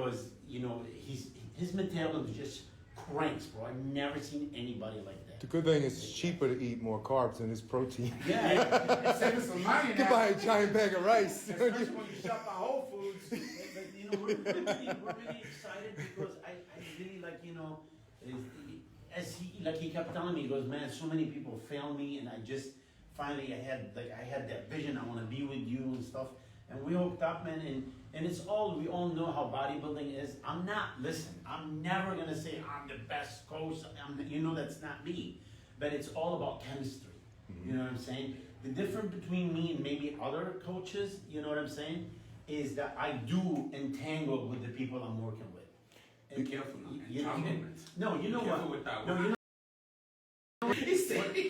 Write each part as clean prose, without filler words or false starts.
because, you know, his metabolism just cranks, bro. I've never seen anybody like that. The good thing is it's cheaper to eat more carbs than it's protein. Yeah. It's saving some money. You can buy a giant bag of rice. Especially when you shop at Whole Foods. But you know, we're really excited because I really like, you know, as he kept telling me, he goes, man, so many people fail me, and I just finally I had that vision. I want to be with you and stuff, and we hooked up, man, and it's all, we all know how bodybuilding is. I'm never gonna say I'm the best coach. You know, that's not me, but it's all about chemistry. Mm-hmm. You know what I'm saying? The difference between me and maybe other coaches, you know what I'm saying, is that I do entangle with the people I'm working with. Be careful now. No, you know what? With that no,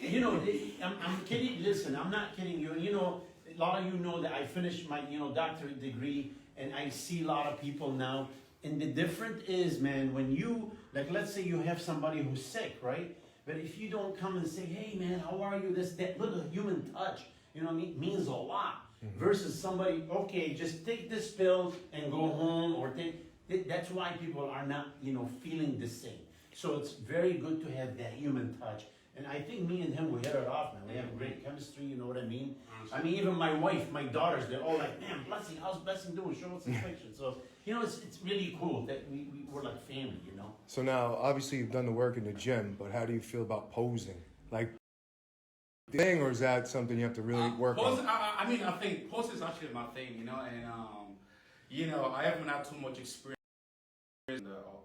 you know, I'm kidding. Listen, I'm not kidding you. You know, a lot of you know that I finished my, you know, doctorate degree, and I see a lot of people now. And the difference is, man, when you, like, let's say you have somebody who's sick, right? But if you don't come and say, hey, man, how are you? That little human touch, you know what I mean, means a lot. Mm-hmm. Versus somebody, okay, just take this pill and go home, or that's why people are not, you know, feeling the same. So it's very good to have that human touch. And I think me and him, we hit it off, man. We have great chemistry, you know what I mean? I mean, even my wife, my daughters, they're all like, man, Blessing, how's Blessing doing? Show us some pictures. So, you know, it's really cool that we're like family, you know? So now, obviously, you've done the work in the gym, but how do you feel about posing? Like, thing, or is that something you have to really work on? I mean, I think posing is actually my thing, you know, and, you know, I haven't had too much experience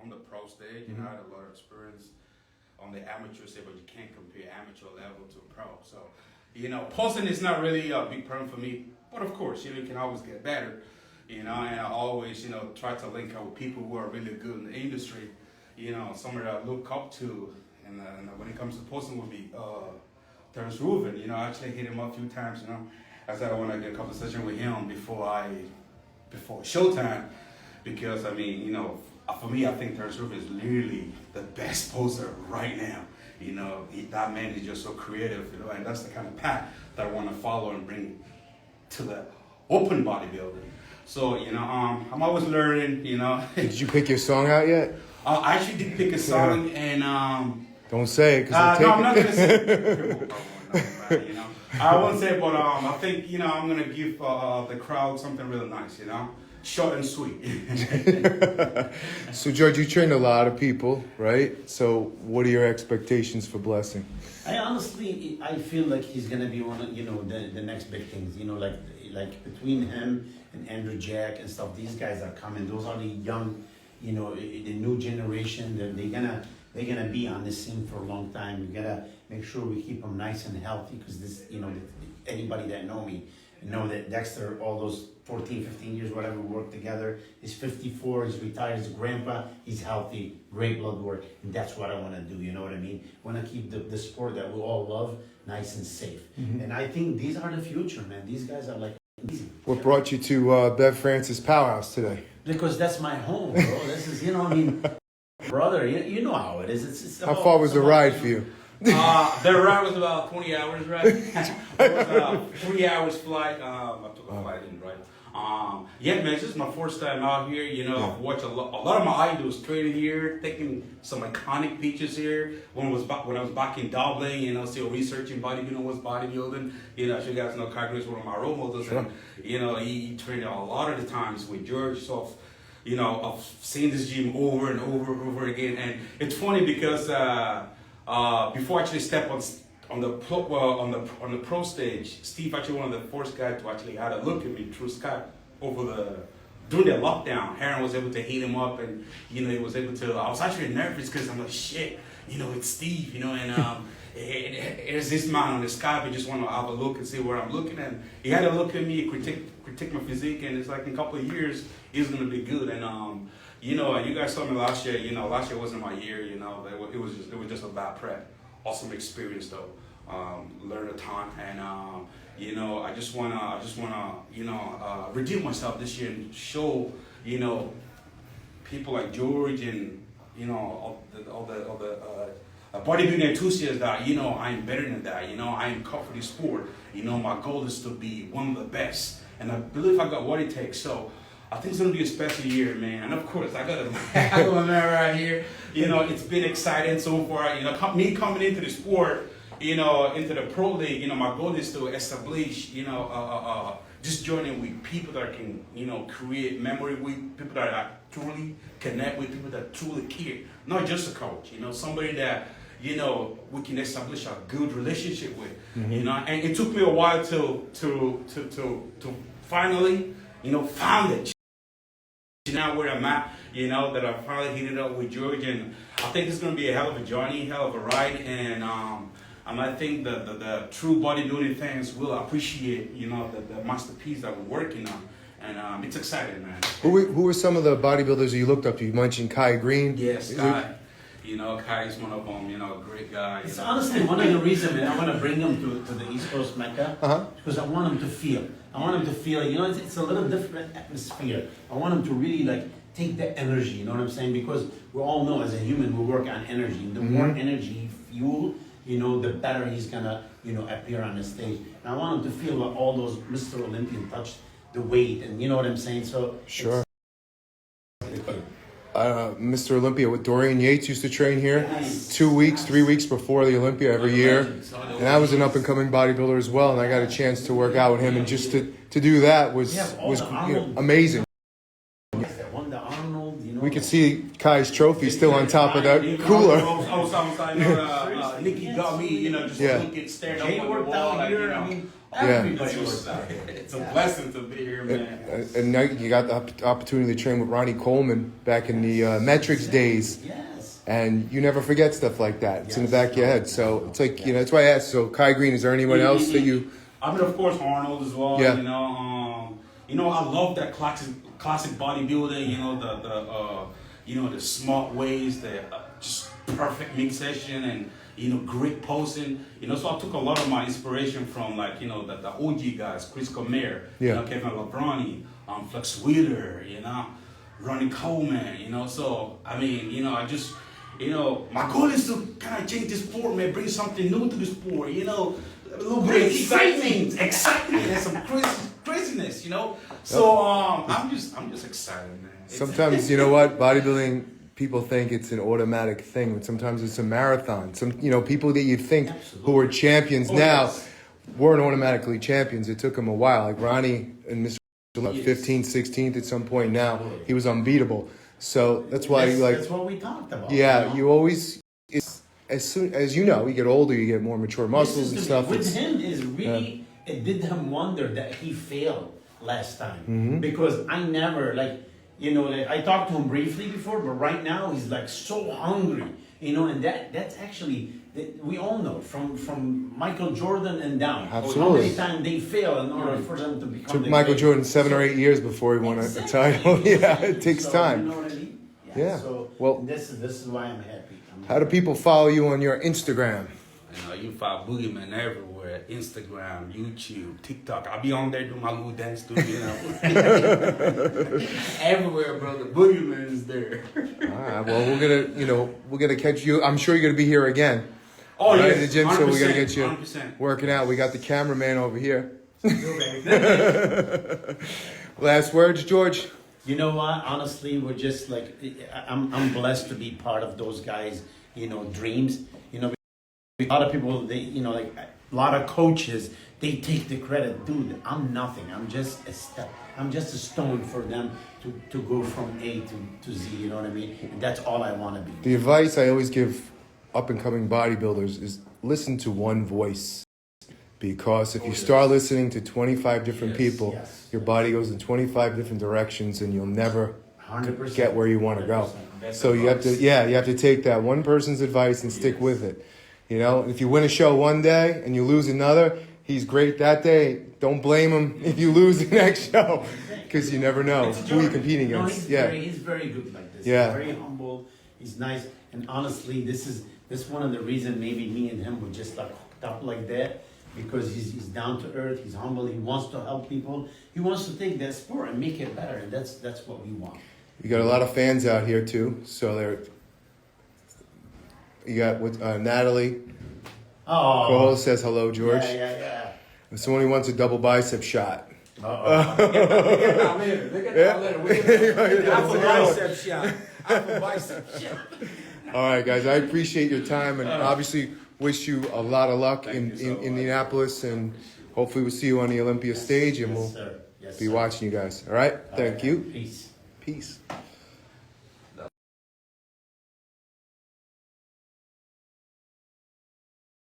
on the pro stage. You know, I had a lot of experience on the amateur stage, but you can't compare amateur level to pro. So, you know, posing is not really a big problem for me, but of course, you know, you can always get better, you know, and I always, you know, try to link up with people who are really good in the industry, you know, somebody that I look up to, and when it comes to posing would be Terrence Rubin. You know, I actually hit him up a few times, you know. I said I want to get a couple sessions with him before showtime, because, I mean, you know, for me, I think Terrence Rubin is literally the best poser right now. You know, that man is just so creative, you know, and that's the kind of path that I want to follow and bring to the open bodybuilding. So, you know, I'm always learning, you know. Did you pick your song out yet? I actually did pick a song, and don't say it, because no, I'm not gonna say it. You know, I won't say it, but I think, you know, I'm gonna give the crowd something really nice, you know. Short and sweet. So, George, you trained a lot of people, right? So, what are your expectations for Blessing? I feel like he's gonna be one of, you know, the next big things. You know, like between him and Andrew Jack and stuff, these guys are coming. Those are the young, you know, the new generation. They're gonna be on the scene for a long time. We gotta make sure we keep them nice and healthy, because this, you know, anybody that know me know that Dexter, all those 14, 15 years, whatever, we worked together. He's 54, he's retired, he's a grandpa, he's healthy, great blood work, and that's what I want to do, you know what I mean? I want to keep the sport that we all love nice and safe. Mm-hmm. And I think these are the future, man. These guys are like easy. What brought you to Bev Francis Powerhouse today? Because that's my home, bro. This is, you know, I mean, brother, you know how it is. It's how far was the ride for you? The ride was about 20 hours, right? It was 3 hours flight. I took a flight in, right? Yeah, man, this is my first time out here. You know, I've watched a lot of my idols training here, taking some iconic pictures here. When I was back in Dublin, you know, still researching bodybuilding, was bodybuilding. You know, as you guys know, Kyrie is one of my role models, and you know, he trained a lot of the times with George. So, you know, I've seen this gym over and over again, and it's funny because before I actually step on the pro stage, Steve actually one of the first guys to actually had a look at me through Skype during the lockdown. Heron was able to hit him up, and you know, he was able to. I was actually nervous because I'm like, shit, you know, it's Steve, you know, and there's this man on the Skype. I just want to have a look and see where I'm looking, and he had a look at me, critique my physique, and it's like in a couple of years he's gonna be good. And you know, you guys saw me last year. You know, last year wasn't my year. You know, it was just a bad prep. Awesome experience though. Learned a ton, and you know, I just wanna you know, redeem myself this year and show, you know, people like George and, you know, all the bodybuilding enthusiasts that, you know, I'm better than that. You know, I am cut for this sport. You know, my goal is to be one of the best, and I believe I got what it takes. So I think it's gonna be a special year, man. And of course, I got a man right here. You know, it's been exciting so far. You know, me coming into the sport, you know, into the pro league. You know, my goal is to establish, you know, just joining with people that can, you know, create memory with people that I truly connect with, people that truly care. Not just a coach, you know, somebody that, you know, we can establish a good relationship with. You know, and it took me a while to finally, you know, found it. Now where I'm at, you know, that I finally hit it up with George, and I think it's going to be a hell of a journey, hell of a ride, and I think the true bodybuilding fans will appreciate, you know, the masterpiece that we're working on, and it's exciting, man. Who were some of the bodybuilders you looked up to? You mentioned Kai Green. Yes, Kai. You know, Kai is one of them. You know, a great guy. It's honestly one of the reasons, man, I want to bring him to the East Coast Mecca, because I want him to feel. I want him to feel, you know, it's a little different atmosphere. I want him to really like take the energy, you know what I'm saying? Because we all know as a human, we work on energy. The more energy fuel, you know, the better he's gonna, you know, appear on the stage. And I want him to feel like all those Mr. Olympian touched the weight, and you know what I'm saying? So sure. Mr. Olympia with Dorian Yates used to train here 2 weeks, 3 weeks before the Olympia every year. And I was an up and coming bodybuilder as well, and I got a chance to work out with him, and just to do that was you know, amazing. We could see Kai's trophy still on top of that cooler. Nikki got me, you know, just looking, staring up on the wall, like, you know. It's a blessing to be here, man. And now you got the opportunity to train with Ronnie Coleman back in the Metrics days. Yes. And you never forget stuff like that. It's in the back of your head. So it's like, you know, that's why I asked. So Kai Green, is there anyone else that you... I mean, of course, Arnold as well. Yeah. You know, I love that classic bodybuilding. You know, you know, the smart ways, the just perfect midsection, and you know, great posing. You know, so I took a lot of my inspiration from, like, you know, the OG guys, Chris Comer, you know, Kevin Labrani, Flex Wheeler, you know, Ronnie Coleman. You know, so I mean, you know, I just, you know, my goal is to kind of change this sport, man, bring something new to the sport. You know, a little bit of excitement, and some craziness, you know. So I'm just excited, man. Sometimes, you know what, bodybuilding, people think it's an automatic thing, but sometimes it's a marathon. Some, you know, people that you think who are champions now weren't automatically champions. It took them a while. Like Ronnie and Mr. 15th, 16th at some point now, he was unbeatable. So that's why, that's what we talked about. Yeah, you know? you always, as soon as you know, you get older, you get more mature muscles and stuff. With him is really, it did him wonder that he failed last time, because I never, like, you know, like, I talked to him briefly before, but right now he's like so hungry, you know, and that's actually, we all know from Michael Jordan and down. Absolutely. How many times they fail in order for them to become. Took Michael Jordan 7 or 8 years before he won a title. Yeah, it takes time. You know what I mean? Yeah. So well, this is why I'm happy. How do people follow you on your Instagram? You know, you find Boogeyman everywhere. Instagram, YouTube, TikTok. I'll be on there doing my little dance too, you know. Everywhere, brother. Boogeyman is there. All right. Well, we're gonna catch you. I'm sure you're gonna be here again. Oh, right, yeah. In the gym, so we're gonna get you 100%. working out. We got the cameraman over here. Last words, George. You know what? Honestly, we're just like, I'm blessed to be part of those guys, you know, dreams. You know, a lot of people, they, you know, like a lot of coaches, they take the credit. Dude, I'm nothing. I'm just a step. I'm just a stone for them to go from A to Z. You know what I mean? And that's all I want to be. The advice I always give up-and-coming bodybuilders is listen to one voice. Because if you start listening to 25 different people, your body goes in 25 different directions, and you'll never 100%. get where you want to go. That's So you have to, you have to take that one person's advice and stick with it. You know, if you win a show one day and you lose another, he's great that day. Don't blame him if you lose the next show, because you never know who you're competing against. He's very good like this. Yeah. He's very humble. He's nice. And honestly, this is one of the reasons maybe me and him were just like hooked up like that. Because he's down to earth, he's humble, he wants to help people, he wants to take that sport and make it better, and that's what we want. You got a lot of fans out here too. So you got Natalie. Oh, Cole says hello, George. Yeah. If someone who wants a double bicep shot, Look at that later. Look at that later. Look at Alpha bicep shot. Alpha bicep shot. All right, guys. I appreciate your time, and obviously wish you a lot of luck in Indianapolis, and hopefully we'll see you on the Olympia stage, and Yes, we'll sir. Yes, be sir. watching you guys. All right. Thank you. Peace. Peace.